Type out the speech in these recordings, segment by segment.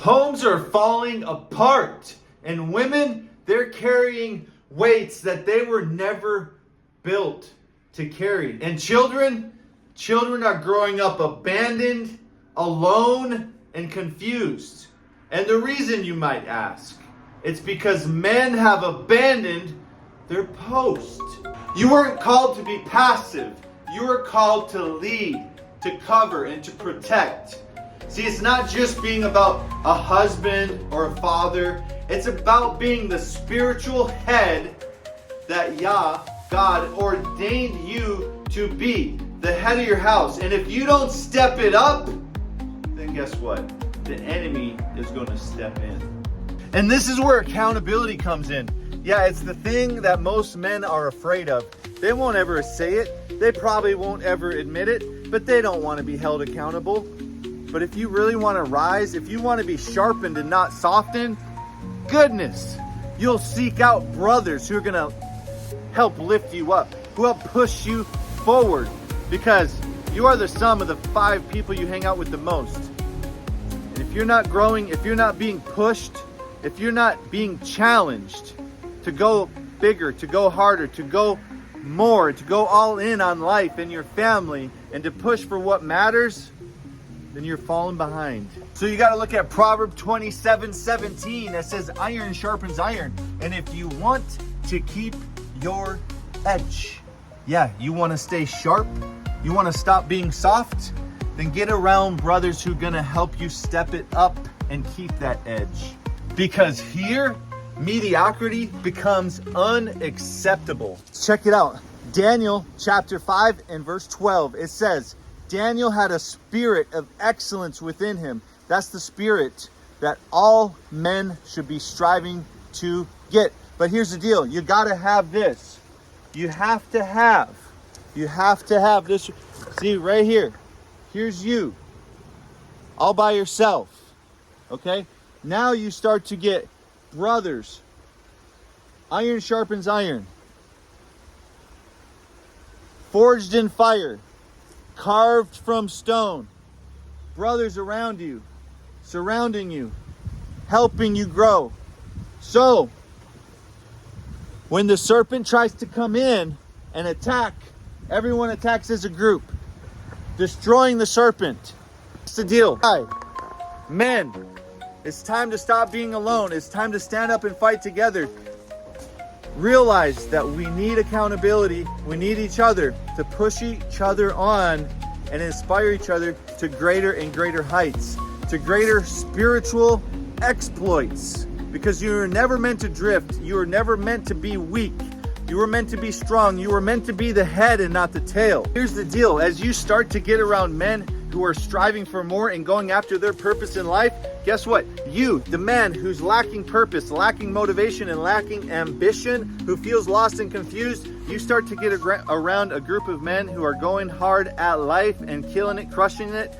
Homes are falling apart, and women, they're carrying weights that they were never built to carry. And children are growing up abandoned, alone, and confused. And the reason, you might ask, it's because men have abandoned their post. You weren't called to be passive. You were called to lead, to cover, and to protect. See, it's not just being about a husband or a father. It's about being the spiritual head that God ordained you to be. The head of your house. And if you don't step it up, then guess what? The enemy is going to step in. And this is where accountability comes in. Yeah, it's the thing that most men are afraid of. They won't ever say it. They probably won't ever admit it, but they don't want to be held accountable. But if you really want to rise, if you want to be sharpened and not softened, goodness, you'll seek out brothers who are going to help lift you up, who help push you forward, because you are the sum of the 5 people you hang out with the most. And if you're not growing, if you're not being pushed, if you're not being challenged to go bigger, to go harder, to go more, to go all in on life and your family, and to push for what matters, then you're falling behind. So you got to look at Proverbs 27:17 that says iron sharpens iron. And if you want to keep your edge, yeah, you want to stay sharp, you want to stop being soft, then get around brothers who are going to help you step it up and keep that edge. Because here, mediocrity becomes unacceptable. Check it out. Daniel chapter 5 and verse 12. It says, Daniel had a spirit of excellence within him. That's the spirit that all men should be striving to get. But here's the deal. You got to have this. You have to have this. See right here. Here's you. All by yourself. Okay? Now you start to get brothers. Iron sharpens iron. Forged in fire. Carved from stone. Brothers around you, surrounding you, helping you grow. So, when the serpent tries to come in and attack, everyone attacks as a group, destroying the serpent. That's the deal. Men, it's time to stop being alone. It's time to stand up and fight together. Realize that we need accountability. We need each other to push each other on and inspire each other to greater and greater heights, to greater spiritual exploits. Because you were never meant to drift. You were never meant to be weak. You were meant to be strong. You were meant to be the head and not the tail. Here's the deal. As you start to get around men who are striving for more and going after their purpose in life, guess what? You, the man who's lacking purpose, lacking motivation, and lacking ambition, who feels lost and confused, you start to get around a group of men who are going hard at life and killing it, crushing it,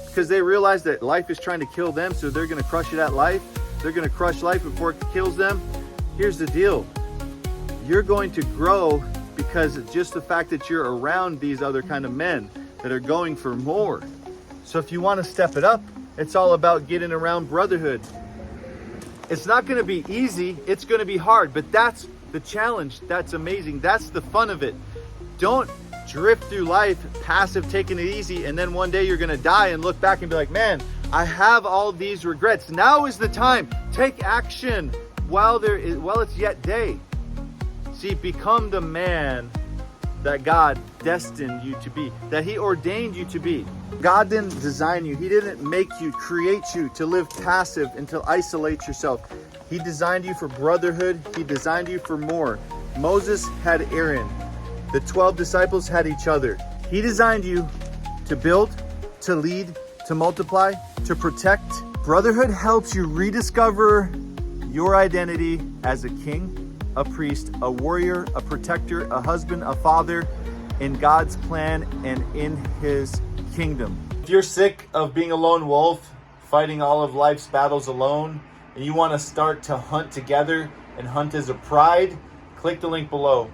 because they realize that life is trying to kill them, so they're going to crush it at life. They're going to crush life before it kills them. Here's the deal. You're going to grow because of just the fact that you're around these other kind of men that are going for more. So if you want to step it up, it's all about getting around brotherhood. It's not going to be easy. It's going to be hard, but that's the challenge. That's amazing. That's the fun of it. Don't drift through life passive, taking it easy, and then one day you're going to die and look back and be like, man, I have all these regrets. Now is the time. Take action while it's yet day. See, become the man that God destined you to be, that He ordained you to be. God didn't design you. He didn't make you, create you to live passive and to isolate yourself. He designed you for brotherhood. He designed you for more. Moses had Aaron. The 12 disciples had each other. He designed you to build, to lead, to multiply, to protect. Brotherhood helps you rediscover your identity as a king, a priest, a warrior, a protector, a husband, a father in God's plan and in His kingdom. If you're sick of being a lone wolf, fighting all of life's battles alone, and you want to start to hunt together and hunt as a pride, click the link below.